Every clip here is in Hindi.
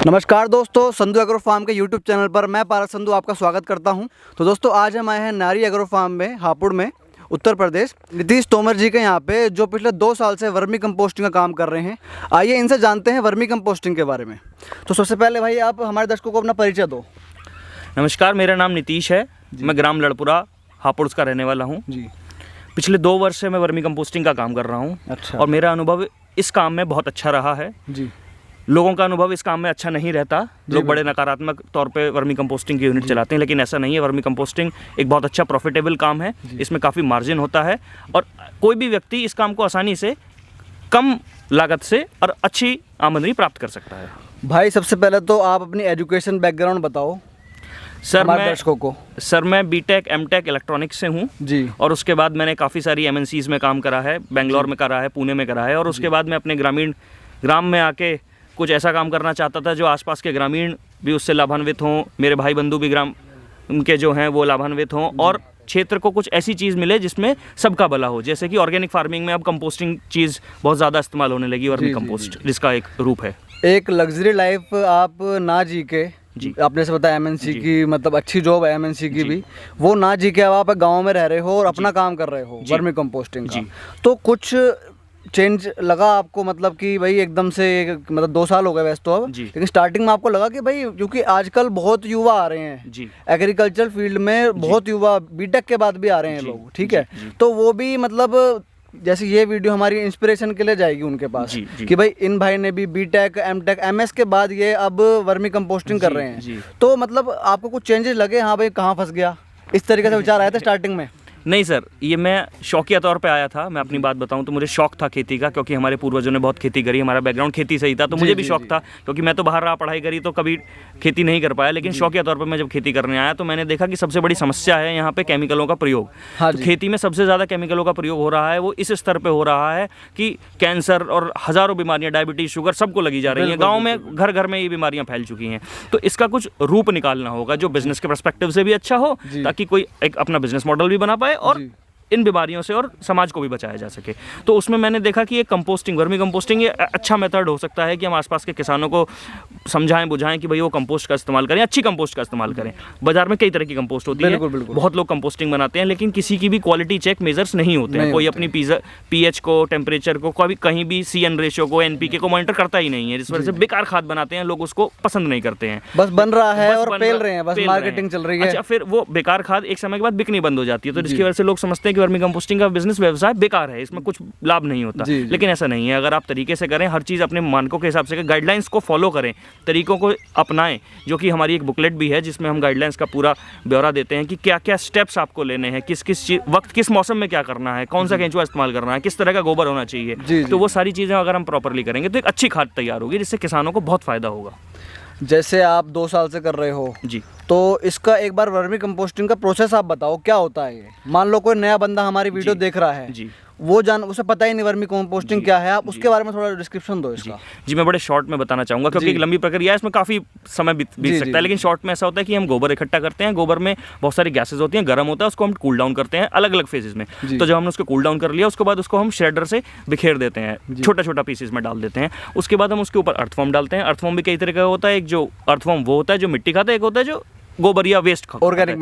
नमस्कार दोस्तों, संधू एग्रो फार्म के यूट्यूब चैनल पर मैं पारस संधू आपका स्वागत करता हूं। तो दोस्तों आज हम आए हैं नारी एग्रो फार्म में हापुड़ में उत्तर प्रदेश। नीतीश तोमर जी के यहाँ पे जो पिछले 2 साल से वर्मी कंपोस्टिंग का काम कर रहे हैं। आइए इनसे जानते हैं वर्मी कंपोस्टिंग के बारे में। तो सबसे पहले भाई आप हमारे दर्शकों को अपना परिचय दो। नमस्कार, मेरा नाम नीतीश है। मैं ग्राम लड़पुरा हापुड़ का रहने वाला हूँ जी। पिछले 2 वर्ष से मैं वर्मी कंपोस्टिंग का काम कर रहा हूँ। अच्छा। और मेरा अनुभव इस काम में बहुत अच्छा रहा है जी। लोगों का अनुभव इस काम में अच्छा नहीं रहता। लोग बड़े नकारात्मक तौर पे वर्मी कंपोस्टिंग की यूनिट चलाते हैं, लेकिन ऐसा नहीं है। वर्मी कंपोस्टिंग एक बहुत अच्छा प्रॉफिटेबल काम है। इसमें काफ़ी मार्जिन होता है और कोई भी व्यक्ति इस काम को आसानी से कम लागत से और अच्छी आमदनी प्राप्त कर सकता है। भाई सबसे पहले तो आप अपनी एजुकेशन बैकग्राउंड बताओ सर। मैं बीटेक एमटेक इलेक्ट्रॉनिक्स से हूँ जी। और उसके बाद मैंने काफ़ी सारी एमएनसीज़ में काम करा है। बेंगलोर में करा है, पुणे में करा है। और उसके बाद मैं अपने ग्राम में आके कुछ ऐसा काम करना चाहता था जो आसपास के ग्रामीण भी उससे लाभान्वित हों, मेरे भाई बंधु भी ग्राम उनके जो हैं वो लाभान्वित हों, और क्षेत्र को कुछ ऐसी चीज़ मिले जिसमें सबका भला हो। जैसे कि ऑर्गेनिक फार्मिंग में अब कंपोस्टिंग चीज़ बहुत ज़्यादा इस्तेमाल होने लगी, वर्मी कंपोस्ट जिसका एक रूप है। एक लग्जरी लाइफ आप ना जी के जी, आपने से बताया एमएनसी की मतलब अच्छी जॉब है एमएनसी की भी, वो ना जी के अब आप गाँव में रह रहे हो और अपना काम कर रहे हो वर्मी कंपोस्टिंग का। तो कुछ चेंज लगा आपको, मतलब कि भाई एकदम से मतलब 2 साल हो गए वैसे तो अब, लेकिन स्टार्टिंग में आपको लगा कि भाई क्योंकि आजकल बहुत युवा आ रहे हैं जी, एग्रीकल्चर फील्ड में बहुत युवा बीटेक के बाद भी आ रहे हैं लोग, ठीक है। तो वो भी मतलब जैसे ये वीडियो हमारी इंस्पिरेशन के लिए जाएगी उनके पास कि भाई इन भाई ने भी बीटेक एमटेक एमएस के बाद ये अब वर्मी कंपोस्टिंग कर रहे हैं। तो मतलब आपको कुछ चेंजेस लगे, हाँ भाई कहाँ फंस गया, इस तरीके से विचार आया था स्टार्टिंग में? नहीं सर, ये मैं शौकिया तौर पे आया था। मैं अपनी बात बताऊं तो मुझे शौक था खेती का, क्योंकि हमारे पूर्वजों ने बहुत खेती करी। हमारा बैकग्राउंड खेती से ही था, तो मुझे भी शौक था। क्योंकि मैं तो बाहर रहा, पढ़ाई करी, तो कभी खेती नहीं कर पाया। लेकिन शौकिया तौर पे मैं जब खेती करने आया तो मैंने देखा कि सबसे बड़ी समस्या है यहाँ पे केमिकलों का प्रयोग। तो खेती में सबसे ज़्यादा केमिकलों का प्रयोग हो रहा है, वो इस स्तर पर हो रहा है कि कैंसर और हज़ारों बीमारियाँ, डायबिटीज़, शुगर सबको लगी जा रही हैं। गाँव में घर घर में ये बीमारियाँ फैल चुकी हैं। तो इसका कुछ रूप निकालना होगा जो बिजनेस के पर्सपेक्टिव से भी अच्छा हो, ताकि कोई एक अपना बिजनेस मॉडल भी बना पाए और इन बीमारियों से और समाज को भी बचाया जा सके। तो उसमें मैंने देखा कि ये कंपोस्टिंग, वर्मी कंपोस्टिंग ये अच्छा मेथड हो सकता है कि हम आसपास के किसानों को समझाएं बुझाएं कि भाई वो कंपोस्ट का इस्तेमाल करें, अच्छी कंपोस्ट का इस्तेमाल करें। बाजार में कई तरह की कंपोस्ट होती है, बहुत लोग कंपोस्टिंग बनाते हैं, लेकिन किसी की भी क्वालिटी चेक मेजर्स नहीं होते हैं। कोई अपनी पीएच को, टेम्परेचर को, कहीं भी CN रेशियो को, NPK को मॉनिटर करता ही नहीं है, जिस वजह से बेकार खाद बनाते हैं। लोग उसको पसंद नहीं करते हैं, बस बन रहा है और पेल रहे हैं, बस मार्केटिंग चल रही है। अच्छा, फिर वो बेकार खाद एक समय के बाद बिकनी बंद हो जाती है, तो जिसकी वजह से लोग समझते हैं कि वर्मी कंपोस्टिंग का बिजनेस व्यवसाय बेकार है, इसमें कुछ लाभ नहीं होता। लेकिन ऐसा नहीं है। अगर आप तरीके से करें, हर चीज़ अपने मानकों के हिसाब से, गाइडलाइंस को फॉलो करें, तरीकों को अपनाएं, जो कि हमारी एक बुकलेट भी है जिसमें हम गाइडलाइंस का पूरा ब्यौरा देते हैं कि क्या क्या स्टेप्स आपको लेने हैं, किस किस वक्त, किस मौसम में क्या करना है, कौन सा केंचुआ इस्तेमाल करना है, किस तरह का गोबर होना चाहिए। तो वो सारी चीज़ें अगर हम प्रॉपरली करेंगे तो एक अच्छी खाद तैयार होगी, जिससे किसानों को बहुत फायदा होगा। जैसे आप 2 साल से कर रहे हो जी, तो इसका एक बार वर्मी कंपोस्टिंग का प्रोसेस आप बताओ, क्या होता है ये? मान लो कोई नया बंदा हमारी वीडियो देख रहा है जी, वो उसे पता ही नहीं वर्मी कंपोस्टिंग क्या है, आप उसके बारे में थोड़ा डिस्क्रिप्शन दो इसका। जी, मैं बड़े शॉर्ट में बताना चाहूँगा, क्योंकि एक लंबी प्रक्रिया है, इसमें काफ़ी समय बीत सकता है। लेकिन शॉर्ट में ऐसा होता है कि हम गोबर इकट्ठा करते हैं, गोबर में बहुत सारी गैसेज होती हैं, गर्म होता है, उसको हम कूल डाउन करते हैं अलग अलग फेजेस में। तो जब हमने उसको कूल डाउन कर लिया, उसके बाद उसको हम श्रेडर से बिखेर देते हैं, छोटा छोटा पीसेस में डाल देते हैं। उसके बाद हम उसके ऊपर अर्थवॉर्म डालते हैं। अर्थवॉर्म भी कई तरह का होता है। एक जो अर्थवॉर्म वो होता है जो मिट्टी खाता है, एक होता है जो गोबर या वेस्ट ऑर्गेनिक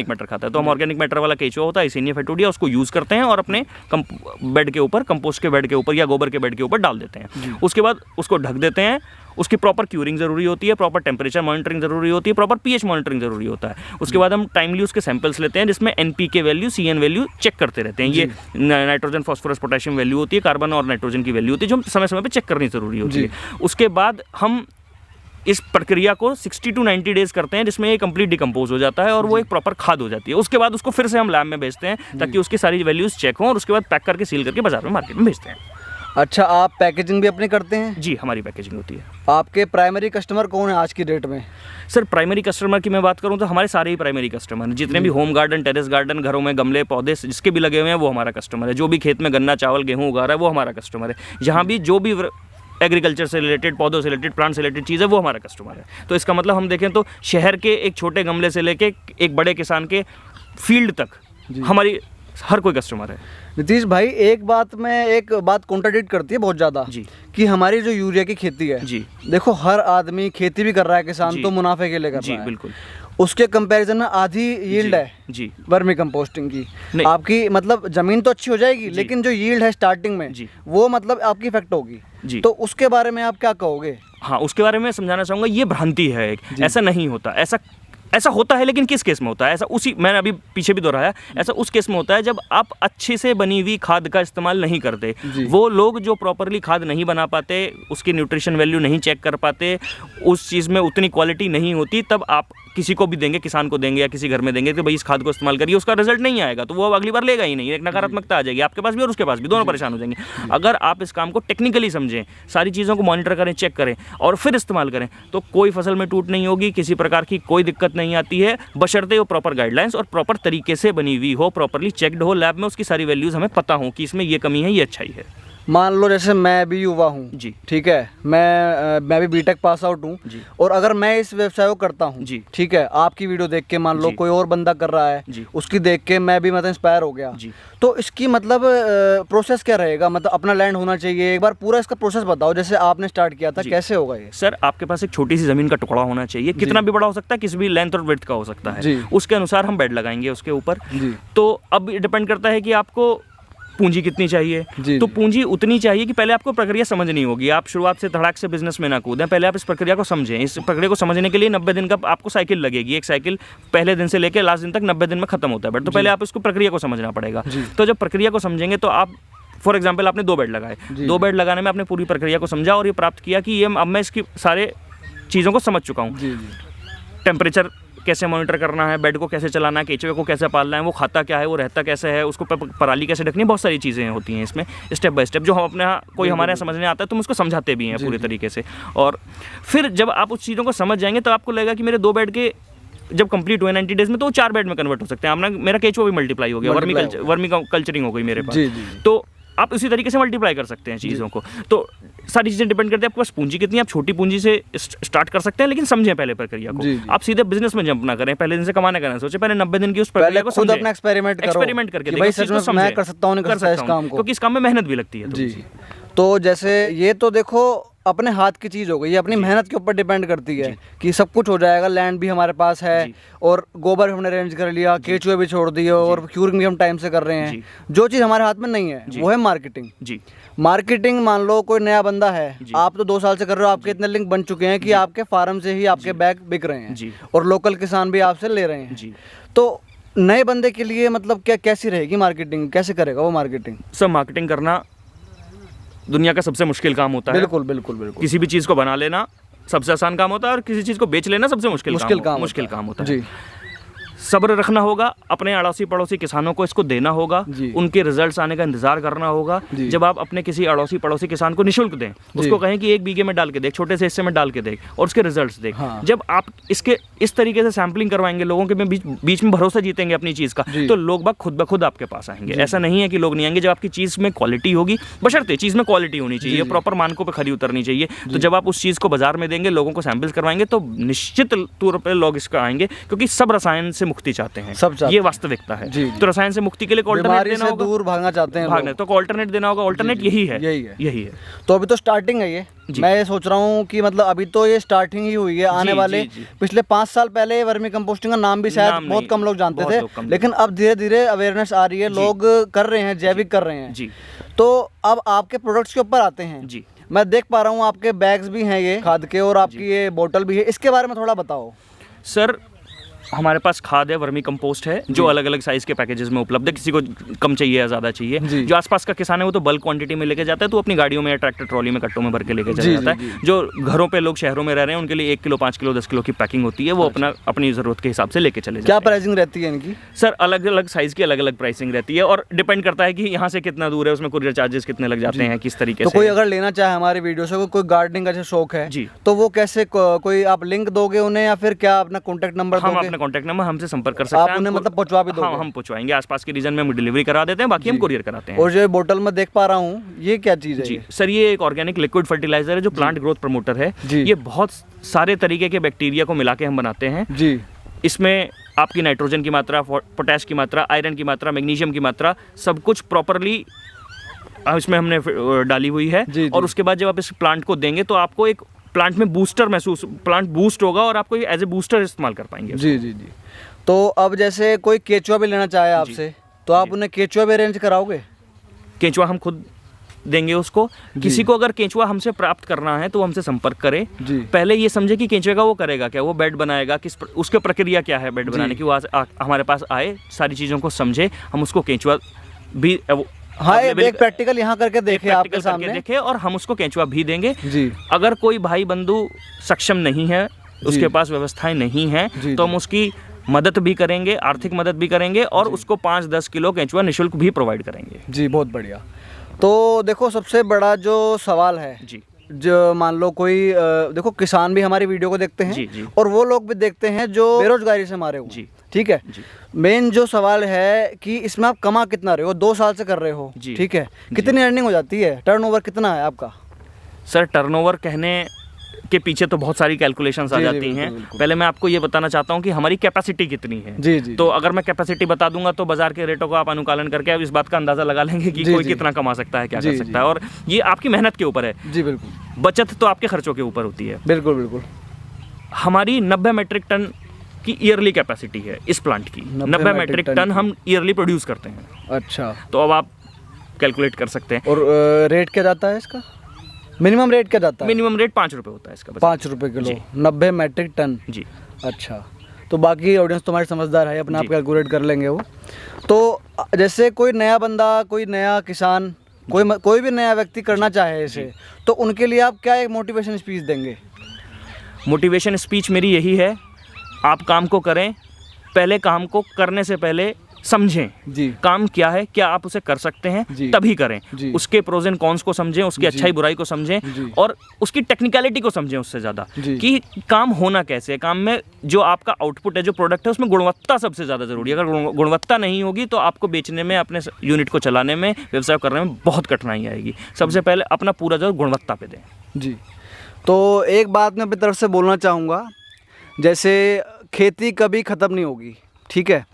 मैटर खाता है। तो हम ऑर्गेनिक मैटर वाला केंचुआ होता है, इसेनिया फेटोडिया, उसको यूज़ करते हैं और अपने बेड के ऊपर, कंपोस्ट के बेड के ऊपर या गोबर के बेड के ऊपर डाल देते हैं। उसके बाद उसको ढक देते हैं। उसकी प्रॉपर क्यूरिंग ज़रूरी होती है, प्रॉपर टेम्परेचर मॉनिटरिंग ज़रूरी होती है, प्रॉपर पीएच मॉनिटरिंग ज़रूरी होता है। उसके बाद हम टाइमली उसके सैंपल्स लेते हैं, जिसमें NPK value, CN value check करते रहते हैं। ये नाइट्रोजन, फास्फोरस, पोटेशियम वैल्यू होती है, कार्बन और नाइट्रोजन की वैल्यू होती है, जो समय समय पर चेक करनी ज़रूरी होती है। उसके बाद हम इस प्रक्रिया को 60 to 90 डेज करते हैं, जिसमें ये कंप्लीट डिकम्पोज हो जाता है और वो एक प्रॉपर खाद हो जाती है। उसके बाद उसको फिर से हम लैब में भेजते हैं ताकि उसकी सारी वैल्यूज़ चेक हों, और उसके बाद पैक करके सील करके बाजार में, मार्केट में भेजते हैं। अच्छा, आप पैकेजिंग भी अपनी करते हैं? जी, हमारी पैकेजिंग होती है। आपके प्राइमरी कस्टमर कौन है आज की डेट में? सर, प्राइमरी कस्टमर की मैं बात करूं तो हमारे सारे ही प्राइमरी कस्टमर हैं। जितने भी होम गार्डन, टेरेस गार्डन, घरों में गमले पौधे जिसके भी लगे हुए हैं, वो हमारा कस्टमर है। जो भी खेत में गन्ना, चावल, गेहूँ उगा रहा है, वो हमारा कस्टमर है। जहाँ भी जो भी एग्रीकल्चर से रिलेटेड, पौधों से रिलेटेड, प्लांट से रिलेटेड चीज़ है, वो हमारा कस्टमर है। तो इसका मतलब हम देखें तो शहर के एक छोटे गमले से लेके एक बड़े किसान के फील्ड तक हमारी हर कोई कस्टमर है। नीतीश भाई, एक बात कॉन्ट्राडिक्ट करती है बहुत ज़्यादा जी। कि हमारी जो यूरिया की खेती है जी। देखो, हर आदमी खेती भी कर रहा है, किसान जी। तो मुनाफे के लिए कर जी रहा है। बिल्कुल। उसके कंपैरिजन में आधी यील्ड है जी। वर्मी कंपोस्टिंग की। नहीं। आपकी मतलब ज़मीन तो अच्छी हो जाएगी, लेकिन जो यील्ड है स्टार्टिंग में जी। वो मतलब आपकी इफेक्ट होगी। जी। तो उसके बारे में आप क्या कहोगे? हाँ, उसके बारे में समझाना चाहूँगा, ये भ्रांति है एक, ऐसा नहीं होता। ऐसा होता है, लेकिन किस केस में होता है ऐसा? उसी मैंने अभी पीछे भी दोहराया, ऐसा उस केस में होता है जब आप अच्छे से बनी हुई खाद का इस्तेमाल नहीं करते। वो लोग जो प्रॉपरली खाद नहीं बना पाते, उसकी न्यूट्रिशन वैल्यू नहीं चेक कर पाते, उस चीज़ में उतनी क्वालिटी नहीं होती, तब आप किसी को भी देंगे, किसान को देंगे या किसी घर में देंगे कि भाई इस खाद को इस्तेमाल करिए, उसका रिजल्ट नहीं आएगा, तो वो अगली बार लेगा ही नहीं। एक नकारात्मकता आ जाएगी आपके पास भी और उसके पास भी, दोनों परेशान हो जाएंगे। अगर आप इस काम को टेक्निकली समझें, सारी चीज़ों को मॉनिटर करें, चेक करें और फिर इस्तेमाल करें, तो कोई फसल में टूट नहीं होगी, किसी प्रकार की कोई दिक्कत नहीं आती है, बशर्ते वो प्रॉपर गाइडलाइंस और प्रॉपर तरीके से बनी हुई हो, प्रॉपरली चेक्ड हो, लैब में उसकी सारी वैल्यूज़ हमें पता हो कि इसमें ये कमी है, ये अच्छाई है। मान लो जैसे मैं भी युवा हूँ जी। ठीक है, मैं भी बीटेक पास आउट हूँ, और अगर मैं इस व्यवसाय को करता हूँ जी। ठीक है, आपकी वीडियो देख के मान लो कोई और बंदा कर रहा है, उसकी देख के मैं भी मतलब इंस्पायर हो गया, तो इसकी मतलब प्रोसेस क्या रहेगा? मतलब अपना लैंड होना चाहिए, एक बार पूरा इसका प्रोसेस बताओ, जैसे आपने स्टार्ट किया था, कैसे होगा ये? सर, आपके पास एक छोटी सी ज़मीन का टुकड़ा होना चाहिए, कितना भी बड़ा हो सकता है, किसी भी लेंथ और विड्थ का हो सकता है, उसके अनुसार हम बेड लगाएंगे उसके ऊपर। तो अब डिपेंड करता है कि आपको पूंजी कितनी चाहिए। तो पूंजी उतनी चाहिए कि पहले आपको प्रक्रिया समझनी होगी। आप शुरुआत से धड़ाक से बिजनेस में ना कूदें, पहले आप इस प्रक्रिया को समझें। इस प्रक्रिया को समझने के लिए 90 दिन का आपको साइकिल लगेगी। एक साइकिल पहले दिन से लेकर लास्ट दिन तक 90 दिन में खत्म होता है, बट तो पहले आप इसको प्रक्रिया को समझना पड़ेगा। तो जब प्रक्रिया को समझेंगे तो आप फॉर एग्जाम्पल आपने 2 बेड लगाए, 2 बेड लगाने में आपने पूरी प्रक्रिया को समझा और ये प्राप्त किया कि ये अब मैं इसकी सारे चीज़ों को समझ चुका हूँ। टेम्परेचर कैसे मॉनिटर करना है, बेड को कैसे चलाना है, केचुए को कैसे पालना है, वो खाता क्या है, वो रहता कैसे है, उसको पराली कैसे ढकनी है, बहुत सारी चीज़ें होती हैं इसमें स्टेप बाय स्टेप, जो हम अपने कोई हमारे यहाँ समझने आता है तो हम उसको समझाते भी हैं पूरी तरीके से। और फिर जब आप उस चीज़ों को समझ जाएंगे तो आपको लगेगा कि मेरे 2 बेड के जब कंप्लीट हुए 90 डेज में तो वो 4 बेड में कन्वर्ट हो सकते हैं। मेरा केचुआ भी मल्टीप्लाई हो गया, वर्मी कल्चरिंग हो गई मेरे पास। तो आप इसी तरीके से मल्टीप्लाई कर सकते हैं चीज़ों को। तो सारी चीज़ें डिपेंड करती है आपके पास पूंजी कितनी है। आप छोटी पूंजी से स्टार्ट कर सकते हैं, लेकिन समझें पहले प्रक्रिया को। आप सीधे बिजनेस में जंप ना करें, पहले दिन से कमाने का ना सोचें, पहले 90 दिन की उस प्रक्रिया को समझें, अपना एक्सपेरिमेंट करके भाई सच में मैं कर सकता हूँ, नहीं कर सकता इस काम को, क्योंकि इस काम में मेहनत भी लगती है। जी। तो जैसे ये तो देखो अपने हाथ की चीज़ हो गई, ये अपनी मेहनत के ऊपर डिपेंड करती है कि सब कुछ हो जाएगा। लैंड भी हमारे पास है और गोबर हमने अरेंज कर लिया, केचुए भी छोड़ दिए और क्यूरिंग भी हम टाइम से कर रहे हैं। जो चीज़ हमारे हाथ में नहीं है वो है मार्केटिंग। मार्केटिंग मान लो कोई नया बंदा है, आप तो 2 साल से कर रहे हो, आपके इतने लिंक बन चुके हैं कि आपके फार्म से ही आपके बैग बिक रहे हैं और लोकल किसान भी आपसे ले रहे हैं। तो नए बंदे के लिए मतलब कैसी रहेगी मार्केटिंग, कैसे करेगा वो मार्केटिंग? सर, मार्केटिंग करना दुनिया का सबसे मुश्किल काम होता है। बिल्कुल बिल्कुल बिल्कुल। किसी भी चीज़ को बना लेना सबसे आसान काम होता है और किसी चीज़ को बेच लेना सबसे मुश्किल काम होता है। सब्र रखना होगा, अपने अड़ोसी पड़ोसी किसानों को इसको देना होगा, उनके रिजल्ट्स आने का इंतजार करना होगा। जब आप अपने किसी अड़ोसी पड़ोसी किसान को निःशुल्क दें, उसको कहें कि 1 बीघे में डाल के देख, छोटे से हिस्से में डाल के देख और उसके रिजल्ट्स देख। जब आप इसके इस तरीके से सैम्पलिंग करवाएंगे लोगों के बीच में भरोसा जीतेंगे अपनी चीज़ का, तो लोग बाग खुद ब खुद आपके पास आएंगे। ऐसा नहीं है कि लोग नहीं आएंगे। जब आपकी चीज़ में क्वालिटी होगी, बशर्ते चीज़ में क्वालिटी होनी चाहिए, प्रॉपर मानकों पर खरी उतरनी चाहिए, तो जब आप उस चीज़ को बाजार में देंगे, लोगों को सैंपल्स करवाएंगे, तो निश्चित तौर पर लोग इसका आएंगे, क्योंकि सब रसायन से मुक्ति चाहते हैं। ये वास्तविकता है। तो रसायन से मुक्ति के लिए ऑल्टरनेट देना होगा, दूर भागना चाहते हैं तो ऑल्टरनेट देना होगा। ऑल्टरनेट यही है। तो अभी तो स्टार्टिंग है ये। मैं ये सोच रहा हूँ कि मतलब अभी तो ये स्टार्टिंग ही हुई है। आने वाले पिछले 5 साल पहले वर्मी कंपोस्टिंग का नाम भी शायद बहुत कम लोग जानते थे, लेकिन अब धीरे धीरे अवेयरनेस आ रही है, लोग कर रहे हैं, जैविक कर रहे हैं। तो अब आपके प्रोडक्ट्स के ऊपर आते हैं। मैं देख पा रहा हूँ आपके बैग्स भी हैं ये खाद के और आपकी ये बोतल भी है, इसके बारे में थोड़ा बताओ। सर, हमारे पास खाद है, वर्मी कंपोस्ट है, जो अलग अलग साइज के पैकेजेस में उपलब्ध है। किसी को कम चाहिए या ज़्यादा चाहिए, जो आसपास का किसान है वो तो बल्क क्वांटिटी में लेके जाता है, तो अपनी गाड़ियों में या ट्रैक्टर ट्रॉली में कट्टों में भर के लेके चला जाता है। जो घरों पे लोग शहरों में रह रहे हैं उनके लिए 1 किलो 5 किलो 10 किलो की पैकिंग होती है, वो अपनी ज़रूरत के हिसाब से लेके चले जाते हैं। क्या प्राइसिंग रहती है इनकी? सर, अलग अलग साइज़ की अलग अलग प्राइसिंग रहती है और डिपेंड करता है कि यहाँ से कितना दूर है, उसमें कुरियर चार्जेस कितने लग जाते हैं, किस तरीके से। तो कोई अगर लेना चाहे हमारे वीडियो से, कोई गार्डनिंग का शौक है तो वो कैसे, कोई आप लिंक दोगे उन्हें या फिर क्या अपना कॉन्टैक्ट नंबर? हम अपना कॉन्टैक्ट नंबर हमसे संपर्क कर सकते हैं। आप उन्हें मतलब पहुंचवा भी दोगे? हाँ, हम पहुंचवाएंगे। आसपास के रीजन में हम डिलीवरी करा देते हैं, बाकी हम कुरियर कराते हैं। और जो बोतल में देख पा रहा हूँ, ये क्या चीज़ है? सर, ये एक ऑर्गेनिक लिक्विड फर्टिलाइजर है जो प्लांट ग्रोथ प्रमोटर है। ये बहुत सारे तरीके के बैक्टीरिया को मिला के हम बनाते हैं। इसमें आपकी नाइट्रोजन की मात्रा, पोटैश की मात्रा, आयरन की मात्रा, मैग्नीशियम की मात्रा, सब कुछ प्रॉपरली इसमें हमने डाली हुई है। जी, और उसके बाद जब आप इस प्लांट को देंगे तो आपको एक प्लांट में बूस्टर महसूस, प्लांट बूस्ट होगा और आपको एज ए बूस्टर इस्तेमाल कर पाएंगे। जी जी जी। तो अब जैसे कोई केचुआ भी लेना चाहे आपसे, तो आप उन्हें केचुआ भी अरेंज कराओगे? केंचुआ हम खुद देंगे उसको। किसी को अगर केंचुआ हमसे प्राप्त करना है तो वो हमसे संपर्क करे। जी। पहले ये समझे कि केंचुए का वो करेगा क्या, वो बेड बनाएगा, उसकी प्रक्रिया क्या है बेड बनाने की, वो हमारे पास आए, सारी चीज़ों को समझे, हम उसको केंचुआ भी हाँ, एक प्रैक्टिकल यहाँ करके देखे, आपके सामने देखे, और हम उसको केंचुआ भी देंगे। जी। अगर कोई भाई बंधु सक्षम नहीं है, उसके पास व्यवस्थाएं नहीं है, तो हम उसकी मदद भी करेंगे, आर्थिक मदद भी करेंगे, और उसको 5-10 किलो केंचुआ निःशुल्क भी प्रोवाइड करेंगे। जी, बहुत बढ़िया। तो देखो, सबसे बड़ा जो सवाल है जी, जो मान लो कोई देखो, किसान भी हमारी वीडियो को देखते हैं। जी, जी। और वो लोग भी देखते हैं जो बेरोजगारी से मारे हुए। जी। ठीक है। मेन जो सवाल है कि इसमें आप कमा कितना रहे हो, 2 साल से कर रहे हो। जी। ठीक है। कितनी अर्निंग हो जाती है, टर्नओवर कितना है आपका? सर, टर्नओवर कहने के पीछे तो बहुत सारी कैलकुलेशंस आ जाती हैं। पहले मैं आपको ये बताना चाहता हूँ कि हमारी कैपेसिटी कितनी है। जी जी। तो अगर मैं कैपेसिटी बता दूंगा तो बाजार के रेटों को आप अनुकूलन करके आप इस बात का अंदाजा लगा लेंगे कि कोई कितना कमा सकता है, क्या कर सकता है, और ये आपकी मेहनत के ऊपर है। जी बिल्कुल। बचत तो आपके खर्चों के ऊपर होती है। बिल्कुल बिल्कुल। हमारी 90 मेट्रिक टन की ईयरली कैपेसिटी है इस प्लांट की। 90 मेट्रिक टन हम ईयरली प्रोड्यूस करते हैं। अच्छा। तो अब आप कैलकुलेट कर सकते हैं। और रेट क्या जाता है इसका? मिनिमम रेट क्या जाता है? मिनिमम रेट 5 रुपये होता है इसका। 5 रुपये किलो, 90 मेट्रिक टन। जी। अच्छा। तो बाकी ऑडियंस तुम्हारी समझदार है, अपने आप कैलकुलेट कर लेंगे वो। तो जैसे कोई नया बंदा, कोई नया किसान, कोई भी नया व्यक्ति करना चाहे इसे, तो उनके लिए आप क्या एक मोटिवेशन स्पीच देंगे? मोटिवेशन स्पीच मेरी यही है, आप काम को करें, पहले काम को करने से पहले समझें जी। काम क्या है, क्या आप उसे कर सकते हैं, तभी करें। उसके प्रोज एंड कॉन्स को समझें, उसकी अच्छाई बुराई को समझें, और उसकी टेक्निकलिटी को समझें उससे ज़्यादा, कि काम होना कैसे है। काम में जो आपका आउटपुट है, जो प्रोडक्ट है, उसमें गुणवत्ता सबसे ज़्यादा ज़रूरी है। अगर गुणवत्ता नहीं होगी तो आपको बेचने में, अपने यूनिट को चलाने में, व्यवसाय करने में बहुत कठिनाई आएगी। सबसे पहले अपना पूरा जोर गुणवत्ता पे दें। जी। तो एक बात मैं अपनी तरफ से बोलना चाहूँगा, जैसे खेती कभी ख़त्म नहीं होगी। ठीक है।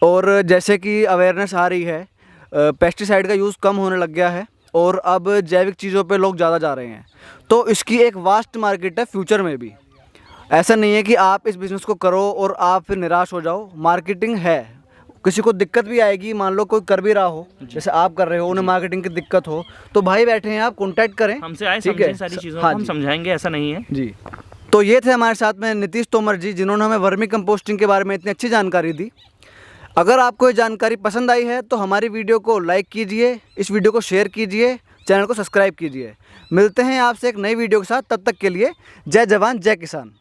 और जैसे कि अवेयरनेस आ रही है, पेस्टिसाइड का यूज़ कम होने लग गया है, और अब जैविक चीज़ों पे लोग ज़्यादा जा रहे हैं, तो इसकी एक वास्ट मार्केट है फ्यूचर में भी। ऐसा नहीं है कि आप इस बिज़नेस को करो और आप फिर निराश हो जाओ। मार्केटिंग है, किसी को दिक्कत भी आएगी, मान लो कोई कर भी रहा हो, जैसे आप कर रहे हो, उन्हें मार्केटिंग की दिक्कत हो, तो भाई बैठे हैं, आप कॉन्टैक्ट करें, हमसे आए, समझें सारी चीज़ों को, हम समझाएंगे, ऐसा नहीं है। जी। तो ये थे हमारे साथ में नीतीश तोमर जी, जिन्होंने हमें वर्मी कंपोस्टिंग के बारे में इतनी अच्छी जानकारी दी। अगर आपको ये जानकारी पसंद आई है तो हमारी वीडियो को लाइक कीजिए, इस वीडियो को शेयर कीजिए, चैनल को सब्सक्राइब कीजिए। मिलते हैं आपसे एक नई वीडियो के साथ, तब तक के लिए जय जवान जय किसान।